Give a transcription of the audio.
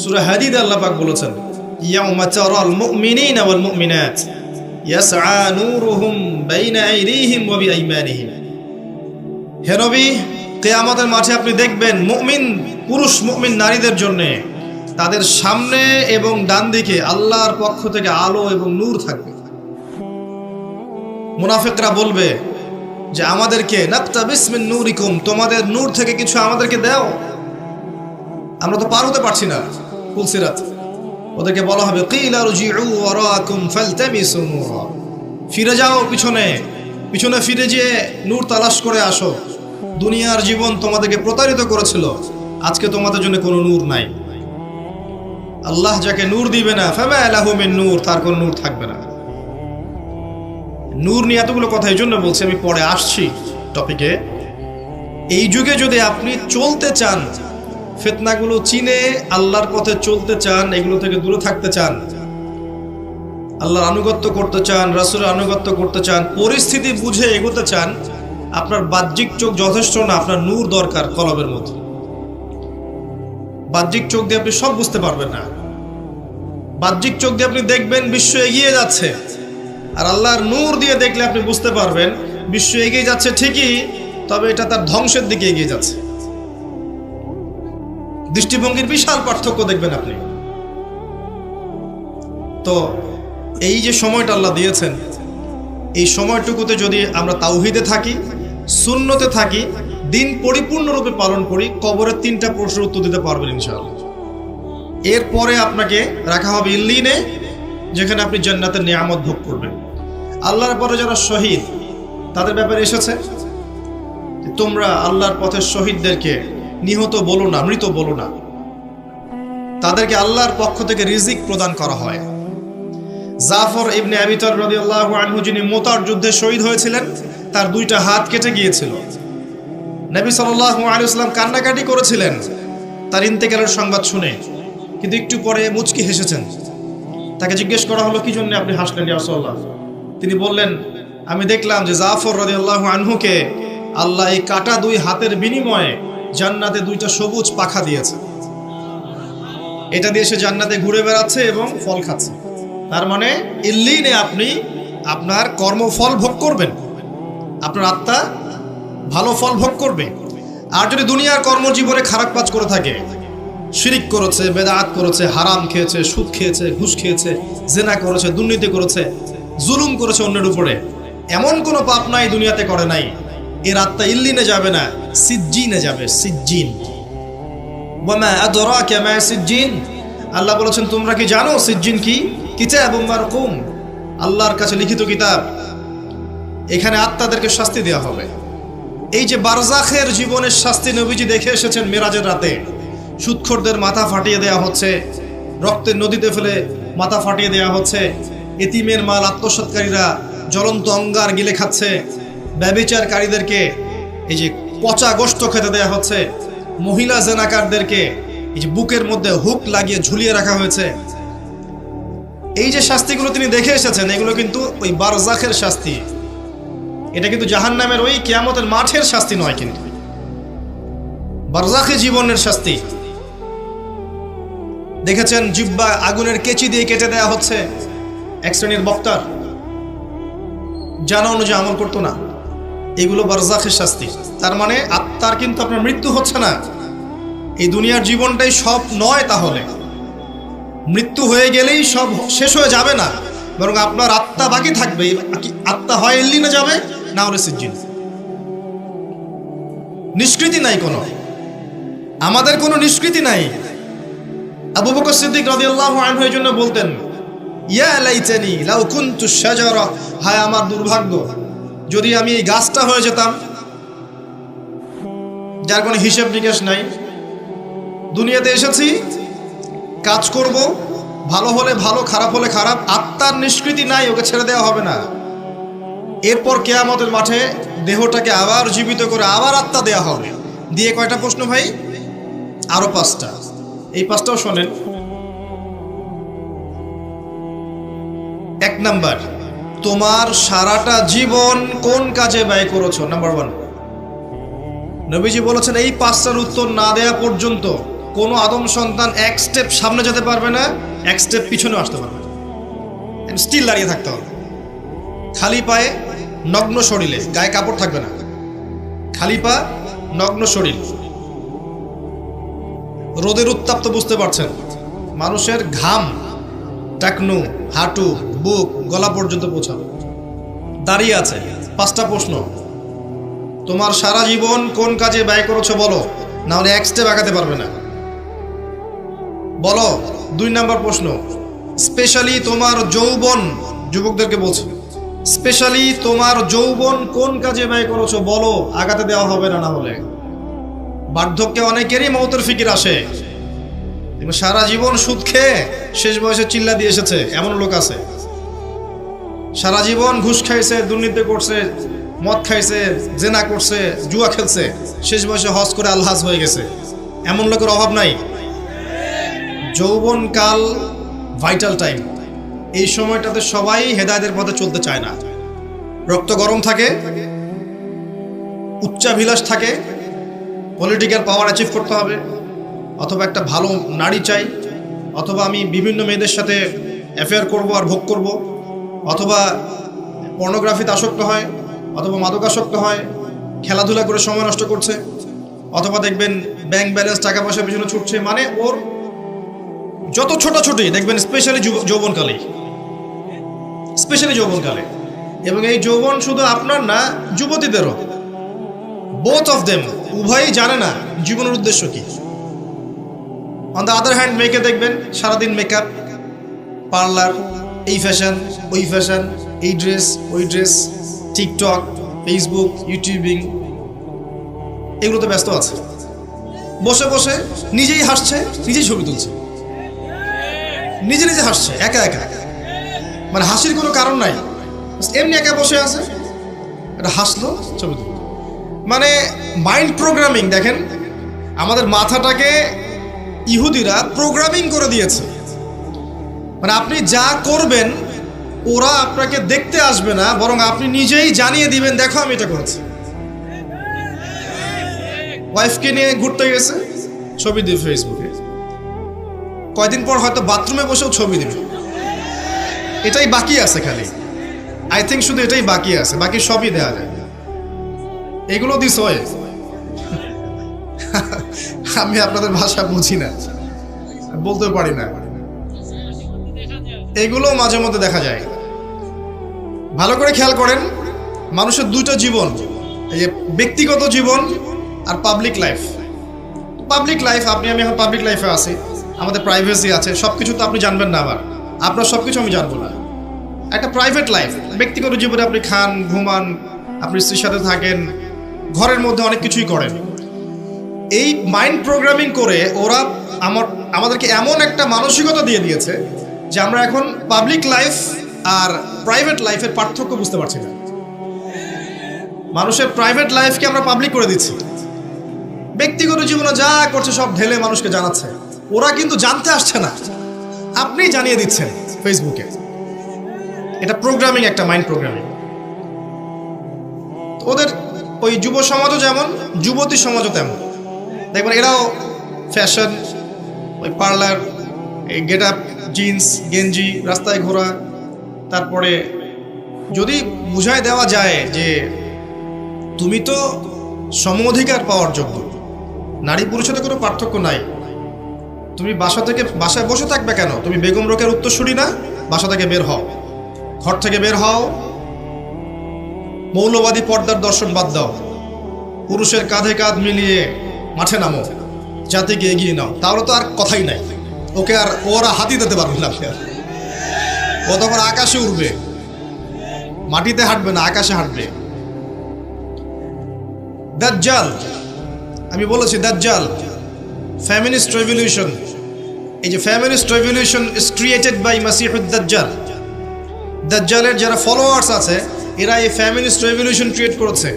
সূরা হাদীদে আল্লাহ পাক বলেছেন, ইয়াউমা তারাল মুমিনিনা ওয়াল মুমিনাত ইয়াসআ নূরুহুম বাইনা আইদিহিম ওয়া বিআইমানিহিম। হে নবী, কিয়ামতের মাঠে আপনি দেখবেন মুমিন পুরুষ মুমিন নারীদের জন্য তাদের সামনে এবং ডান দিকে আল্লাহর পক্ষ থেকে আলো এবং নূর থাকবে। মুনাফিকরা বলবে যে আমাদেরকে নাকতাবিস মিন নূরিকুম, তোমাদের নূর থেকে কিছু আমাদেরকে দাও, আমরা তো পার হতে পারছি না ফুলসিরাত। ওদেরকে বলা হবে কিলা রুজিউ ওয়ারাকুম ফালতামিসু নূরা, ফিরে যাও পিছনে পিছনে ফিরে যেয়ে নূর তালাশ করে আসো। দুনিয়ার জীবন তোমাদেরকে প্রতারিত করেছিল, আজকে তোমাদের জন্য কোনো নূর নাই। আল্লাহ যাকে নূর দিবে না ফামা লাহু মিন নূর, তার কোনো নূর থাকবে না। নূর নিয়ে এতগুলো কথা এই জন্য বলছি, আমি পরে আসছি টপিকে। এই যুগে যদি আপনি চলতে চান, ফিতনাগুলো চিনে আল্লাহর পথে চলতে চান, এগুলো থেকে দূরে থাকতে চান, আল্লাহর আনুগত্য করতে চান, রাসূলের আনুগত্য করতে চান, পরিস্থিতি বুঝে এগোতে চান, আপনার বাহ্যিক চোখ যথেষ্ট না, আপনার নূর দরকার কলবের মধ্যে। বাহ্যিক চোখ দিয়ে আপনি সব বুঝতে পারবেন না। বাহ্যিক চোখ দিয়ে আপনি দেখবেন বিশ্ব এগিয়ে যাচ্ছে, আর আল্লাহর নূর দিয়ে দেখলে আপনি বুঝতে পারবেন বিশ্ব এগিয়ে যাচ্ছে ঠিকই, তবে এটা তার ধ্বংসের দিকে এগিয়ে যাচ্ছে। দৃষ্টিভঙ্গির বিশাল পার্থক্য দেখবেন আপনি। তো এই যে সময়টা আল্লাহ দিয়েছেন, এই সময়টুকুতে যদি আমরা তাওহীদে থাকি, সুন্নতে থাকি, দিন পরিপূর্ণরূপে পালন করি, কবরের 3টা প্রশ্নের উত্তর দিতে পারবেন ইনশাআল্লাহ। এরপরে আপনাকে রাখা হবে ইল্লিনে, যেখানে আপনি জান্নাতের নিয়ামত ভোগ করবেন। আল্লাহর পরে যারা শহীদ, তাদের ব্যাপারে এসেছে তোমরা আল্লাহর পথের শহীদদেরকে নিহত বলো না, মৃত বলো না। তাদেরকে আল্লাহর পক্ষ থেকে রিজিক প্রদান করা হয়। জাফর ইবনে আবি তালিব রাদিয়াল্লাহু আনহু, যিনি মুতার যুদ্ধে শহীদ হয়েছিলেন, তার 2টা হাত কেটে গিয়েছিল। নবী সাল্লাল্লাহু আলাইহি ওয়াসাল্লাম কান্নাকাটি করেছিলেন তার ইন্তেকালের সংবাদ শুনে, কিন্তু একটু পরে মুচকি হেসেছেন। তাকে জিজ্ঞেস করা হলো, কি জন্য আপনি হাসলেন ইয়া রাসূলুল্লাহ? তিনি বললেন, আমি দেখলাম যে জাফর রাদিয়াল্লাহু আনহুকে আল্লাহ এই কাটা 2 হাতের বিনিময়ে জান্নাতে 2টা সবুজ পাখা দিয়েছে। এটা দিয়ে সে জান্নাতে ঘুরে বেড়াচ্ছে এবং ফল খাচ্ছে। তার মানে ইল্লিনে আপনি আপনার কর্মফল ভোগ করবেন, আপনার আত্মা ভালো ফল ভোগ করবে। আর যদি দুনিয়ার কর্মজীবনে খারাপ কাজ করে থাকে, শিরিক করেছে, বেদাত করেছে, হারাম খেয়েছে, সুদ খেয়েছে, ঘুষ খেয়েছে, জেনা করেছে, দুর্নীতি করেছে, জুলুম করেছে অন্যের উপরে, এমন কোনো পাপ নাই দুনিয়াতে করে নাই, এর আত্মা ইল্লিনে যাবে না, সিজ্জিনে যাবে। সিজ্জিন, ওয়ামা আদরাকা মা সিজ্জিন। আল্লাহ বলেছেন, তোমরা কি জানো সিজ্জিন কি? কিতাবুম মারকুম, আল্লাহর কাছে লিখিত কিতাব। এখানে আত্মাদেরকে শাস্তি দেওয়া হবে। এই যে বারজাখের জীবনের শাস্তি নবীজি দেখে এসেছেন মেরাজের রাতে। সুদখোরদের মাথা ফাটিয়ে দেওয়া হচ্ছে, রক্তের নদীতে ফেলে মাথা ফাটিয়ে দেওয়া হচ্ছে, এতিমের মাল আত্মসাৎকারীরা জ্বলন্ত অঙ্গার গিলে খাচ্ছে, ব্যভিচারকারীদেরকে এই যে পচা গোশত খেতে দেওয়া হচ্ছে, মহিলা জেনাকারদেরকে এই যে বুকের মধ্যে হুক লাগিয়ে ঝুলিয়ে রাখা হয়েছে। এই যে শাস্তিগুলো তিনি দেখে এসেছেন, এগুলো কিন্তু ওই বারজাখের শাস্তি। এটা কিন্তু জাহান্নামের ওই কিয়ামতের মাঠের শাস্তি নয়, কিন্তু বারজাখী জীবনের শাস্তি। দেখেছেন জিহ্বা আগুনের কেচি দিয়ে কেটে দেওয়া হচ্ছে এক শ্রেণীর বক্তার, জানা অনুযায়ী আমল করতো না। এগুলো বারজাখের শাস্তি। তার মানে আত্মার কিন্তু আপনার মৃত্যু হচ্ছে না। এই দুনিয়ার জীবনটাই সব নয়, তাহলে মৃত্যু হয়ে গেলেই সব শেষ হয়ে যাবে না, বরং আপনার আত্মা বাকি থাকবে। আত্মা হয় ইল্লিনে যাবে, না হলে সিজ্জিন। নিষ্কৃতি নাই কোনো, আমাদের কোনো নিষ্কৃতি নাই। আবু বকর সিদ্দিক রাদিয়াল্লাহু আনহু এই জন্য বলতেন, ইয়া লাইতানি লাউ কুনতু শাজারা, হায় আমার দুর্ভাগ্য যদি আমি এই গাছটা হয়ে যেতাম, যার কোনো হিসেব নিকেশ নাই। দুনিয়াতে এসেছি, কাজ করব, ভালো হলে ভালো, খারাপ হলে খারাপ, আত্মার নিষ্কৃতি নাই, ওকে ছেড়ে দেওয়া হবে না। এরপর কিয়ামতের মাঠে দেহটাকে আবার জীবিত করে আবার আত্মা দেওয়া হবে। দিয়ে কয়টা প্রশ্ন ভাই? আরো 5টা। এই 5টাও শোনেন। 1 নাম্বার, তোমার সারাটা জীবন কোন কাজে ব্যয় করেছো? নাম্বার 1। নবীজি বলেছেন, এই 5টার উত্তর না দেয়া পর্যন্ত কোনো আদম সন্তান এক স্টেপ সামনে যেতে পারবে না, এক স্টেপ পিছনে আসতে পারবে না, স্টিল দাঁড়িয়ে থাকতে হবে। খালি পায়ে নগ্ন শরীরে, গায়ে কাপড় থাকবে না, খালি পা নগ্ন শরীর। রোদের উত্তাপ তো বুঝতে পারছেন, মানুষের ঘাম টাকনু, হাঁটু, বুক, গলা পর্যন্ত পৌঁছাবে। দাঁড়িয়ে আছে। 5টা প্রশ্ন, তোমার সারা জীবন কোন কাজে ব্যয় করেছো বলো, না হলে এক স্টেপ আগাতে পারবে না, বলো। 2 নম্বর প্রশ্ন, স্পেশালি তোমার যৌবন, যুবকদেরকে বলছি, স্পেশালি তোমার যৌবন কোন কাজে ব্যয় করেছো বলো, আগাতে দেওয়া হবে না, না হলে। বার্ধক্যে অনেকেরই মৌতের ফিকির আসে, সারা জীবন সুদ খেয়ে শেষ বয়সে চিল্লা দিয়ে এসেছে, এমন লোক আছে। সারা জীবন ঘুষ খাইছে, দুর্নীতি করছে, মদ খাইছে, জেনা করছে, জুয়া খেলছে, শেষ বয়সে হজ করে আলহাজ হয়ে গেছে, এমন লোকের অভাব নাই। যৌবনকাল ভাইটাল টাইম, এই সময়টাতে সবাই হেদায়েতের পথে চলতে চায় না। রক্ত গরম থাকে, উচ্চাভিলাষ থাকে, পলিটিক্যাল পাওয়ার অ্যাচিভ করতে হবে, অথবা একটা ভালো নারী চাই, অথবা আমি বিভিন্ন মেয়েদের সাথে অ্যাফেয়ার করব আর ভোগ করব, অথবা পর্নোগ্রাফিতে আসক্ত হয়, অথবা মাদকাসক্ত হয়, খেলাধুলা করে সময় নষ্ট করছে, অথবা দেখবেন ব্যাংক ব্যালেন্স টাকা পয়সা পিছনে ছুটছে। মানে ওর যত ছোটাছুটি দেখবেন স্পেশালি যৌবনকালে, স্পেশালি যৌবনকালে। এবং এই যৌবন শুধু আপনার না, যুবতীদেরও, বোথ অফ দেম, উভয়ই জানে না জীবনের উদ্দেশ্য কি। অন দ্য আদার হ্যান্ড মেয়েকে দেখবেন সারাদিন মেকআপ, পার্লার, এই ফ্যাশন, ওই ফ্যাশন, এই ড্রেস, ওই ড্রেস, টিকটক, ফেসবুক, ইউটিউবিং, এগুলোতে ব্যস্ত আছে। বসে বসে নিজেই হাসছে, নিজেই ছবি তুলছে, নিজে নিজে হাসছে একা একা। মানে হাসির কোনো কারণ নাই, এমনি একা বসে আছে, এটা হাসলো, ছবি তুলল। মানে মাইন্ড প্রোগ্রামিং। দেখেন, আমাদের মাথাটাকে ইহুদিরা প্রোগ্রামিং করে দিয়েছে। মানে আপনি যা করবেন ওরা আপনাকে দেখতে আসবে না, বরং আপনি নিজেই জানিয়ে দিবেন, দেখো আমি এটা করেছি। ওয়াইফকে নিয়ে ঘুরতে গেছে, ছবি দিবে ফেসবুকে, কয়দিন পর হয়তো বাথরুমে বসেও ছবি দিবে। এটাই বাকি আছে খালি, আই থিঙ্ক শুধু এটাই বাকি আছে, বাকি সবই দেওয়া যায়। এগুলো দিস হয়, আমি আপনাদের ভাষা বুঝি না, বলতে পারি না, এগুলো মাঝে মধ্যে দেখা যায়। ভালো করে খেয়াল করেন, মানুষের 2টা জীবন, এই যে ব্যক্তিগত জীবন আর পাবলিক লাইফ। পাবলিক লাইফ, আপনি আমি এখন পাবলিক লাইফে আছি, আমাদের প্রাইভেসি আছে, সব কিছু তো আপনি জানবেন না, আবার আপনার সব কিছু আমি জানবো না। একটা প্রাইভেট লাইফ, ব্যক্তিগত জীবনে আপনি খান, ঘুমান, আপনি স্ত্রীর সাথে থাকেন, ঘরের মধ্যে অনেক কিছুই করেন। এই মাইন্ড প্রোগ্রামিং করে ওরা আমাদেরকে এমন একটা মানসিকতা দিয়ে দিয়েছে যে আমরা এখন পাবলিক লাইফ আর প্রাইভেট লাইফের পার্থক্য বুঝতে পারছি না। মানুষের প্রাইভেট লাইফকে আমরা পাবলিক করে দিচ্ছি, ব্যক্তিগত জীবনে যা করছে সব ঢেলে মানুষকে জানাচ্ছে। ওরা কিন্তু জানতে আসছে না, আপনি জানিয়ে দিচ্ছেন ফেসবুকে। এটা প্রোগ্রামিং, একটা মাইন্ড প্রোগ্রামিং। ওদের ওই যুব সমাজও যেমন, যুবতী সমাজও তেমন। দেখবেন এরাও ফ্যাশন, ওই পার্লার, এই গেট আপ, জিন্স, গেঞ্জি, রাস্তায় ঘোরা। তারপরে যদি বুঝায় দেওয়া যায় যে তুমি তো সম অধিকার পাওয়ার যোগ্য, নারী পুরুষের সাথে কোনো পার্থক্য নাই, তুমি বাসায় বসে থাকবে কেন, তুমি বেগম রোকেয়ার উত্তরসূরি না, বাসা থেকে বের হও, ঘর থেকে বের হও, মৌলবাদী পর্দার দর্শন বাদ দাও, পুরুষের কাঁধে কাঁধ মিলিয়ে মাঠে নামো, জাতিকে এগিয়ে নাও। তাহলে তো আর কথাই নাই, ওকে আর ওরা হাতি দিতে পারবে না, ও তখন আকাশে উড়বে, মাটিতে হাঁটবে না, আকাশে হাঁটবে। দাজ্জাল, আমি বলেছি দাজ্জাল, ফেমিনিস্ট রেভলিউশন। এই যে feminist revolution is created by মাসিহুদ দাজ্জাল। দাজ্জালের যারা ফলোয়ার্স আছে এরা এই ফেমিনিস্ট রেভলিউশন ক্রিয়েট করেছে।